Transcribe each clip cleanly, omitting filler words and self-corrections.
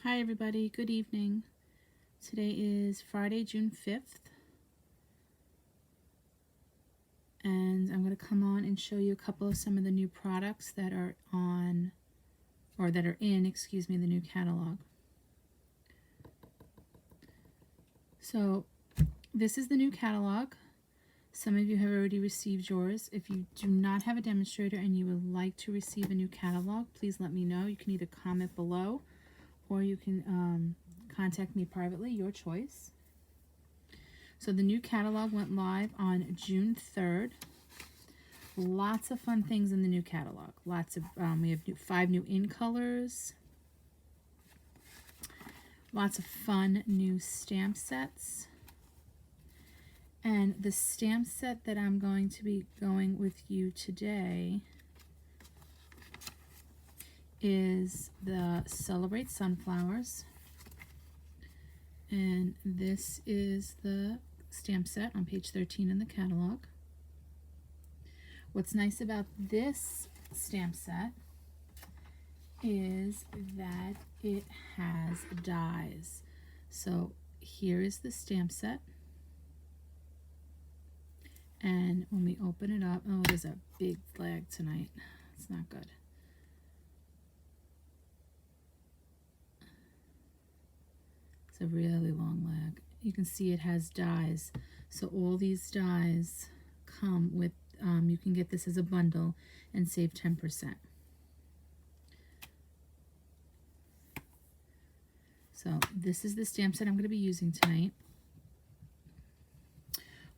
Hi everybody, good evening. Today is Friday, June 5th, and I'm going to come on and show you a couple of some of the new products that are on, or that are in, excuse me, the new catalog. So this is the new catalog. Some of you have already received yours. If you do not have a demonstrator and you would like to receive a new catalog, please let me know. You can either comment below or you can contact me privately, your choice. So the new catalog went live on June 3rd. Lots of fun things in the new catalog. Lots of, we have 5 new in colors. Lots of fun new stamp sets. And the stamp set that I'm going to be going with you today is the Celebrate Sunflowers. And this is the stamp set on page 13 in the catalog. What's nice about this stamp set is that it has dies. So here is the stamp set. And when we open it up, oh, there's a big flag tonight. It's not good. It's a really long leg. You can see it has dies. So all these dies come with, you can get this as a bundle and save 10%. So this is the stamp set I'm going to be using tonight.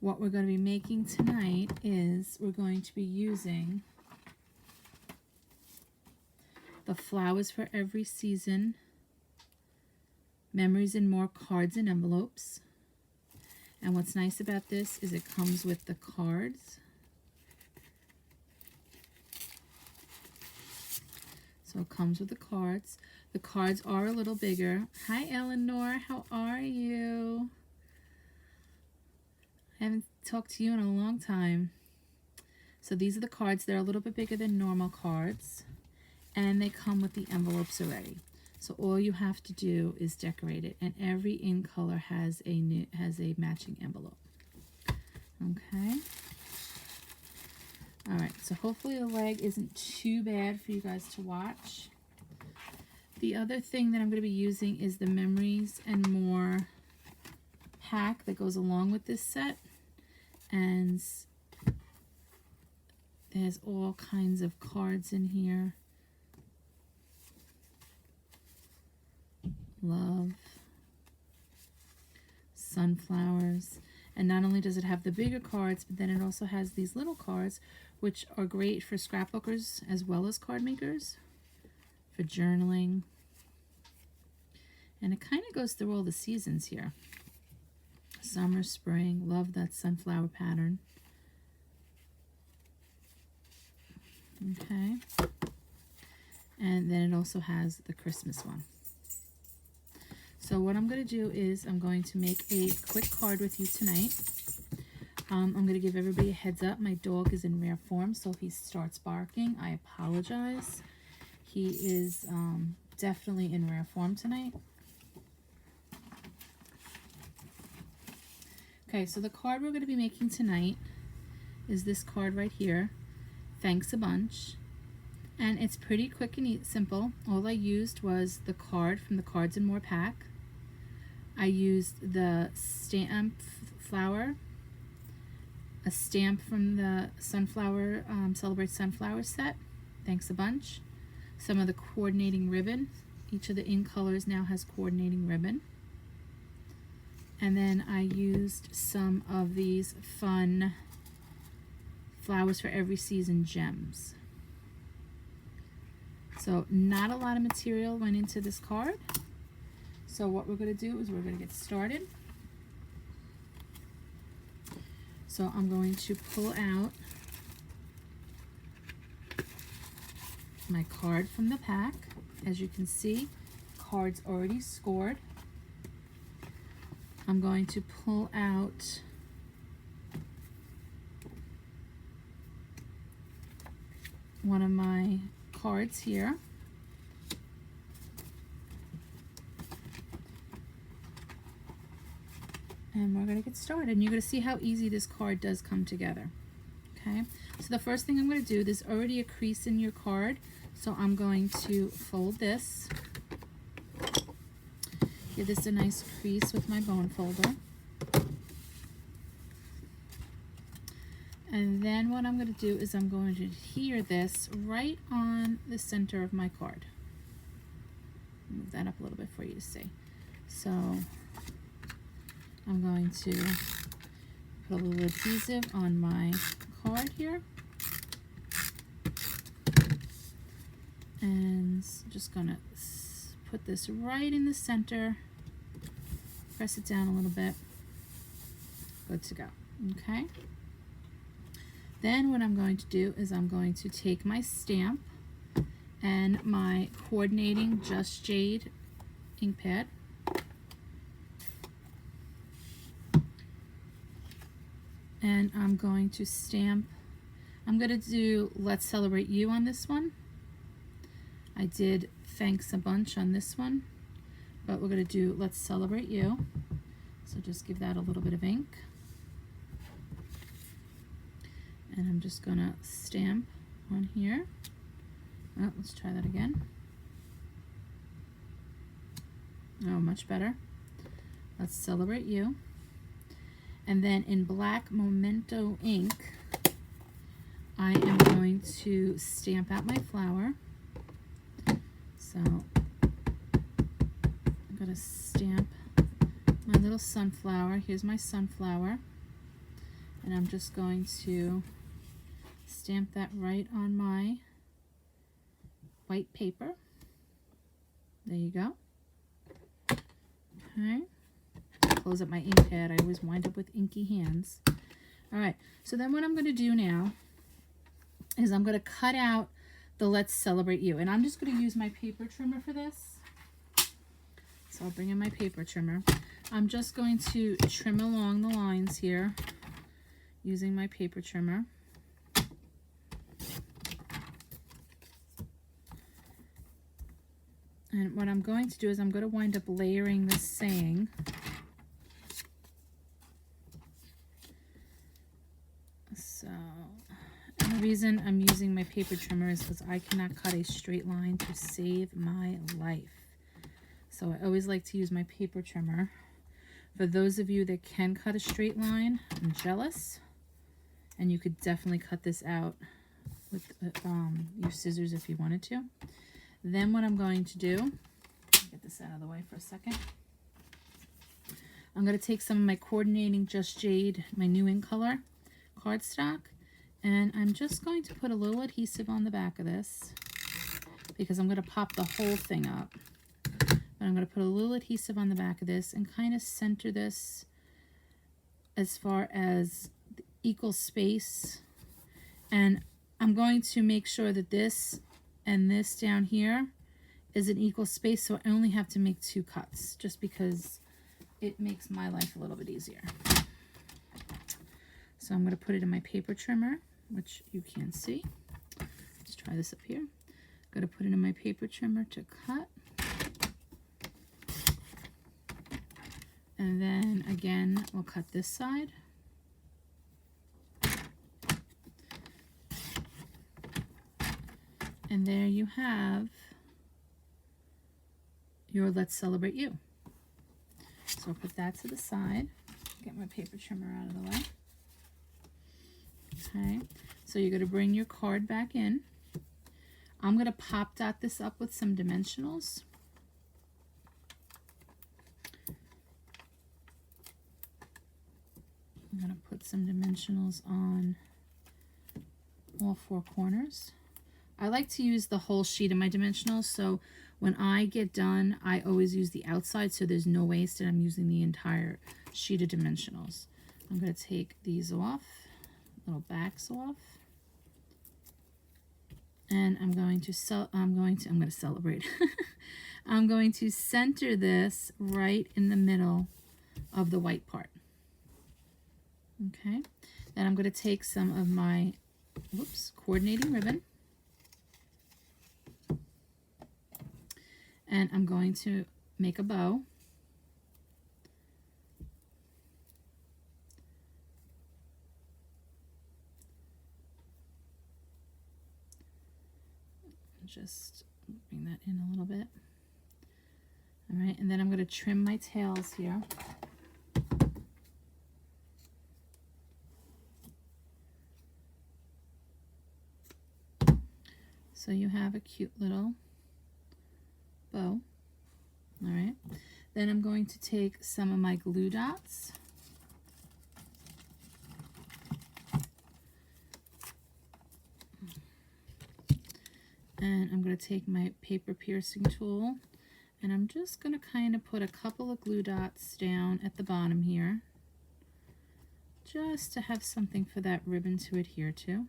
What we're going to be making tonight is we're going to be using the Flowers for Every Season, Memories and More cards and envelopes. And what's nice about this is it comes with the cards. So it comes with the cards. The cards are a little bigger. Hi Eleanor, how are you? I haven't talked to you in a long time. So these are the cards. They're a little bit bigger than normal cards. And they come with the envelopes already. So all you have to do is decorate it. And every in color has a matching envelope. Okay. All right, so hopefully the leg isn't too bad for you guys to watch. The other thing that I'm going to be using is the Memories and More pack that goes along with this set. And there's all kinds of cards in here. Love, sunflowers. And not only does it have the bigger cards, but then it also has these little cards, which are great for scrapbookers as well as card makers, for journaling. And it kind of goes through all the seasons here. Summer, spring, love that sunflower pattern. Okay. And then it also has the Christmas one. So what I'm going to do is I'm going to make a quick card with you tonight. I'm going to give everybody a heads up. My dog is in rare form, so if he starts barking, I apologize. He is definitely in rare form tonight. Okay, so the card we're going to be making tonight is this card right here. Thanks a bunch. And it's pretty quick and simple. All I used was the card from the Cards and More pack. I used the stamp flower, a stamp from the Sunflower, Celebrate Sunflower set. Thanks a bunch. Some of the coordinating ribbon. Each of the in colors now has coordinating ribbon. And then I used some of these fun Flowers for Every Season gems. So not a lot of material went into this card. So what we're going to do is we're going to get started. So I'm going to pull out my card from the pack. As you can see, cards already scored. I'm going to pull out one of my cards here. And we're going to get started. And you're going to see how easy this card does come together. Okay, so the first thing I'm going to do, there's already a crease in your card, so I'm going to fold this. Give this a nice crease with my bone folder. And then what I'm going to do is I'm going to adhere this right on the center of my card. Move that up a little bit for you to see. So I'm going to put a little adhesive on my card here. And just going to put this right in the center. Press it down a little bit. Good to go. Okay. Then what I'm going to do is I'm going to take my stamp and my coordinating Just Jade ink pad. And I'm going to stamp. I'm going to do Let's Celebrate You on this one. I did Thanks a Bunch on this one, but we're going to do Let's Celebrate You. So just give that a little bit of ink. And I'm just going to stamp on here. Oh, let's try that again. Oh, much better. Let's Celebrate You. And then in black Memento ink, I am going to stamp out my flower. So I'm going to stamp my little sunflower. Here's my sunflower. And I'm just going to stamp that right on my white paper. There you go. Okay. Close up my ink pad. I always wind up with inky hands. All right, so then what I'm going to do now is I'm going to cut out the Let's Celebrate You. And I'm just going to use my paper trimmer for this. So I'll bring in my paper trimmer. I'm just going to trim along the lines here using my paper trimmer. And what I'm going to do is I'm going to wind up layering this saying. So, and the reason I'm using my paper trimmer is because I cannot cut a straight line to save my life. So I always like to use my paper trimmer. For those of you that can cut a straight line, I'm jealous. And you could definitely cut this out with your scissors if you wanted to. Then what I'm going to do, get this out of the way for a second. I'm going to take some of my coordinating Just Jade, my new ink color cardstock, and I'm just going to put a little adhesive on the back of this because I'm going to pop the whole thing up. But I'm going to put a little adhesive on the back of this and kind of center this as far as the equal space. And I'm going to make sure that this and this down here is an equal space, so I only have to make 2 cuts just because it makes my life a little bit easier. So I'm going to put it in my paper trimmer, which you can't see. Let's try this up here. I'm going to put it in my paper trimmer to cut. And then again, we'll cut this side. And there you have your Let's Celebrate You. So I'll put that to the side. Get my paper trimmer out of the way. Okay, so you're going to bring your card back in. I'm going to pop dot this up with some dimensionals. I'm going to put some dimensionals on all 4 corners. I like to use the whole sheet of my dimensionals, so when I get done, I always use the outside so there's no waste and I'm using the entire sheet of dimensionals. I'm going to take these off, little backs off, and I'm going to celebrate. I'm going to center this right in the middle of the white part. Okay, then I'm going to take some of my coordinating ribbon, and I'm going to make a bow. Just bring that in a little bit. All right, and then I'm going to trim my tails here. So you have a cute little bow. All right, then I'm going to take some of my glue dots. And I'm going to take my paper piercing tool, and I'm just going to kind of put a couple of glue dots down at the bottom here, just to have something for that ribbon to adhere to.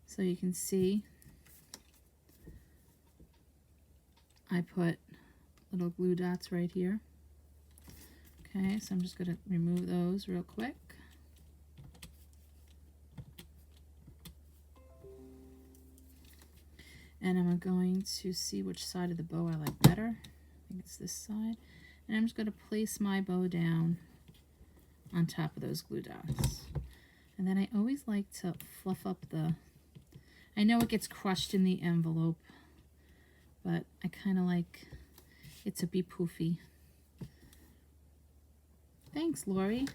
So you can see I put little glue dots right here. Okay, so I'm just going to remove those real quick. And I'm going to see which side of the bow I like better. I think it's this side. And I'm just going to place my bow down on top of those glue dots. And then I always like to fluff up the... I know it gets crushed in the envelope, but I kind of like it to be poofy. Thanks, Lori.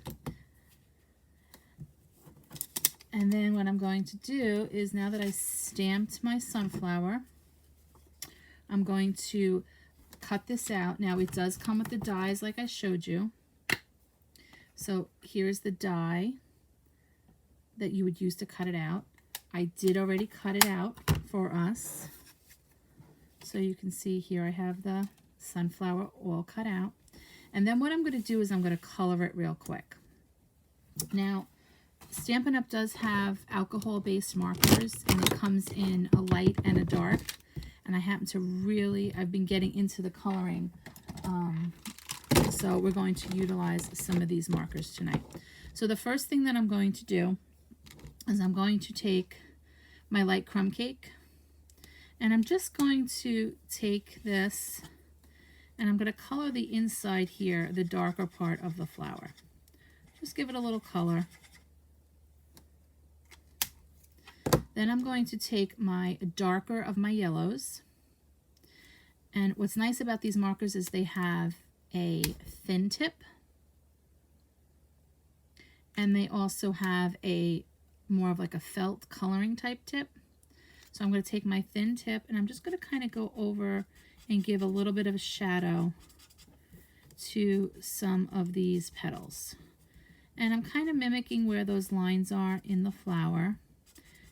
And then what I'm going to do is, now that I stamped my sunflower, I'm going to cut this out. Now it does come with the dies like I showed you. So here's the die that you would use to cut it out. I did already cut it out for us. So you can see here I have the sunflower all cut out. And then what I'm going to do is I'm going to color it real quick. Now, Stampin' Up! Does have alcohol-based markers, and it comes in a light and a dark. And I happen to really, I've been getting into the coloring. So we're going to utilize some of these markers tonight. So the first thing that I'm going to do is I'm going to take my light crumb cake, and I'm just going to take this and I'm going to color the inside here, the darker part of the flower. Just give it a little color. Then I'm going to take my darker of my yellows. And what's nice about these markers is they have a thin tip. And they also have a more of like a felt coloring type tip. So I'm going to take my thin tip and I'm just going to kind of go over and give a little bit of a shadow to some of these petals. And I'm kind of mimicking where those lines are in the flower.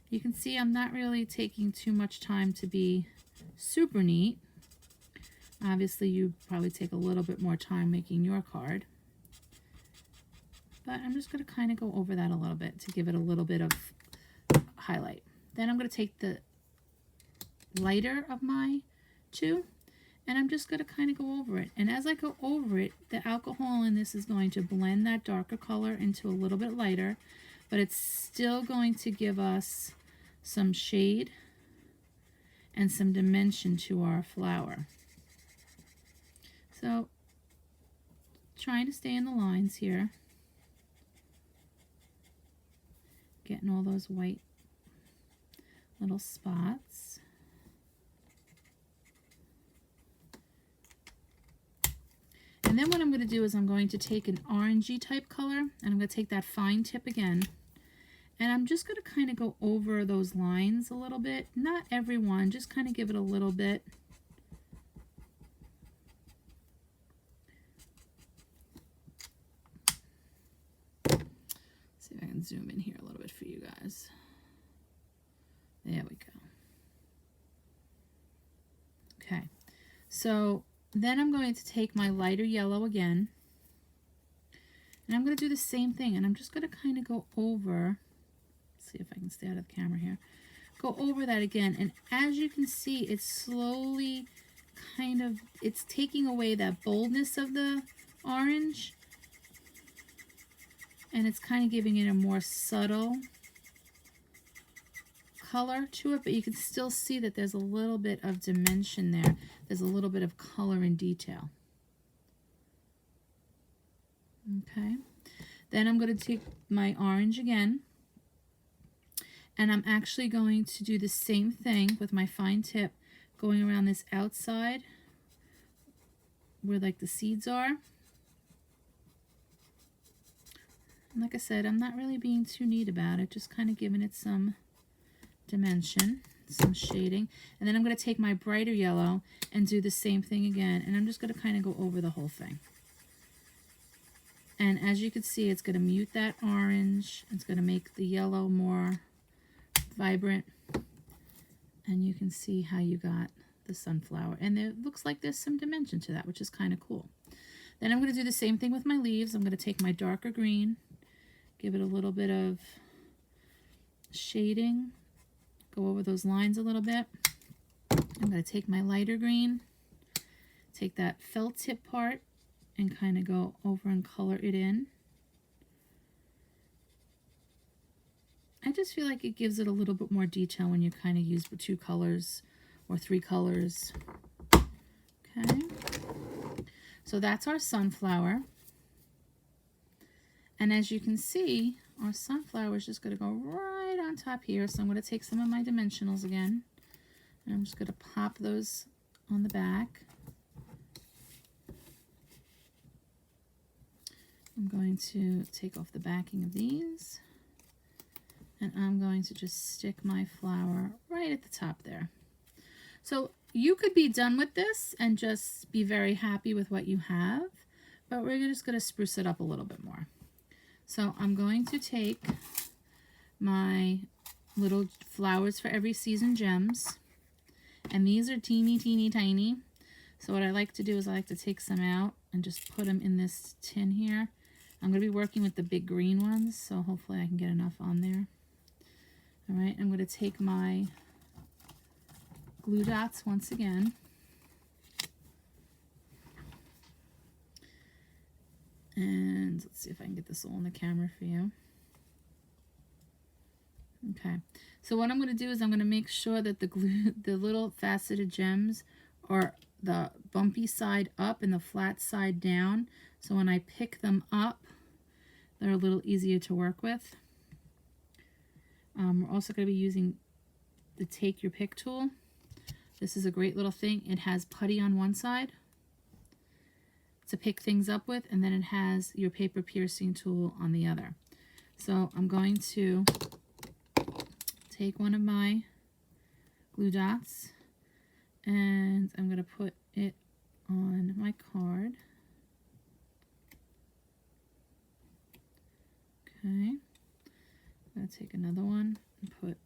You can see I'm not really taking too much time to be super neat. Obviously, you probably take a little bit more time making your card. But I'm just going to kind of go over that a little bit to give it a little bit of highlight. Then I'm going to take the lighter of my two, and I'm just going to kind of go over it. And as I go over it, the alcohol in this is going to blend that darker color into a little bit lighter, but it's still going to give us some shade and some dimension to our flower. So, trying to stay in the lines here. Getting all those white little spots. And then what I'm going to do is I'm going to take an orangey type color, and I'm going to take that fine tip again. And I'm just going to kind of go over those lines a little bit. Not every one, just kind of give it a little bit. See if I can zoom in here a little bit for you guys. There we go. Okay, so then I'm going to take my lighter yellow again. And I'm going to do the same thing. And I'm just going to kind of go over... see if I can stay out of the camera here. Go over that again, and as you can see, it's slowly kind of, it's taking away that boldness of the orange, and it's kind of giving it a more subtle color to it, but you can still see that there's a little bit of dimension there. There's a little bit of color and detail. Okay, then I'm going to take my orange again. And I'm actually going to do the same thing with my fine tip, going around this outside where like the seeds are. And like I said, I'm not really being too neat about it, just kind of giving it some dimension, some shading. And then I'm going to take my brighter yellow and do the same thing again. And I'm just going to kind of go over the whole thing. And as you can see, it's going to mute that orange. It's going to make the yellow more vibrant. And you can see how you got the sunflower. And it looks like there's some dimension to that, which is kind of cool. Then I'm going to do the same thing with my leaves. I'm going to take my darker green, give it a little bit of shading, go over those lines a little bit. I'm going to take my lighter green, take that felt tip part, and kind of go over and color it in. I just feel like it gives it a little bit more detail when you kind of use 2 colors or 3 colors. Okay, so that's our sunflower. And as you can see, our sunflower is just going to go right on top here. So I'm going to take some of my dimensionals again, and I'm just going to pop those on the back. I'm going to take off the backing of these, and I'm going to just stick my flower right at the top there. So you could be done with this and just be very happy with what you have, but we're just going to spruce it up a little bit more. So I'm going to take my little flowers for every season gems, and these are teeny, teeny, tiny. So what I like to do is I like to take some out and just put them in this tin here. I'm going to be working with the big green ones, so hopefully I can get enough on there. All right, I'm going to take my glue dots once again. And let's see if I can get this all on the camera for you. Okay, so what I'm going to do is I'm going to make sure that the little faceted gems are the bumpy side up and the flat side down. So when I pick them up, they're a little easier to work with. We're also going to be using the Take Your Pick tool. This is a great little thing. It has putty on one side to pick things up with, and then it has your paper piercing tool on the other. So I'm going to take one of my glue dots, and I'm going to put it on my card. Okay, I'm going to take another one and put it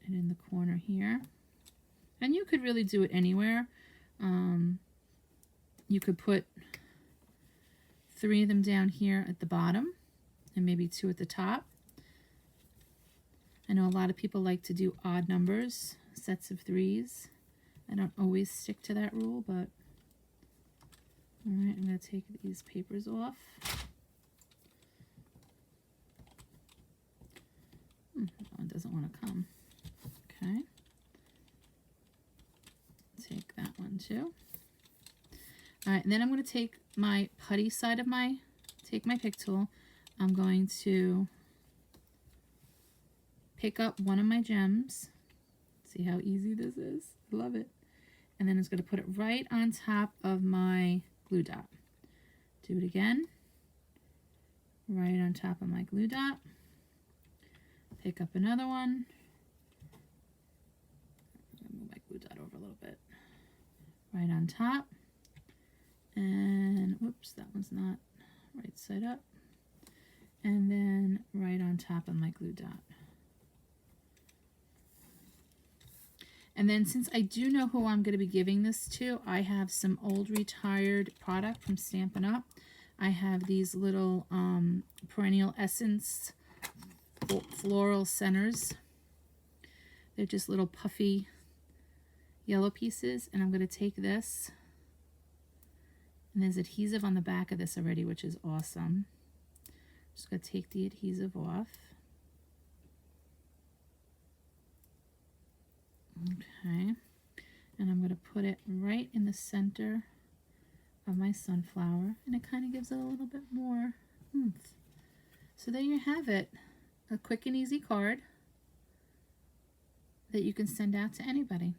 in the corner here. And you could really do it anywhere. You could put 3 of them down here at the bottom and maybe 2 at the top. I know a lot of people like to do odd numbers, sets of 3s. I don't always stick to that rule, but all right, I'm going to take these papers off. That one doesn't want to come. Okay. Take that one too. All right, and then I'm going to take my putty side of my pick tool. I'm going to pick up one of my gems. See how easy this is? I love it. And then I'm going to put it right on top of my glue dot. Do it again. Right on top of my glue dot. Pick up another one. I'm going to move my glue dot over a little bit. Right on top. And whoops, that one's not right side up. And then right on top of my glue dot. And then since I do know who I'm going to be giving this to, I have some old retired product from Stampin' Up. I have these little Perennial Essence floral centers. They're just little puffy yellow pieces, and I'm going to take this, and there's adhesive on the back of this already, which is awesome. Just going to take the adhesive off. Okay, and I'm going to put it right in the center of my sunflower, and it kind of gives it a little bit more oomph. So there you have it, a quick and easy card. that you can send out to anybody.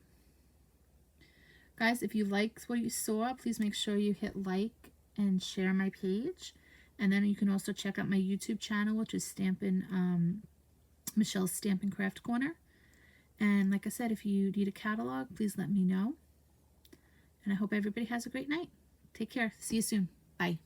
Guys, if you liked what you saw, please make sure you hit like and share my page. And then you can also check out my YouTube channel, which is Michelle's Stampin' Craft Corner. And like I said, if you need a catalog, please let me know. And I hope everybody has a great night. Take care. See you soon. Bye.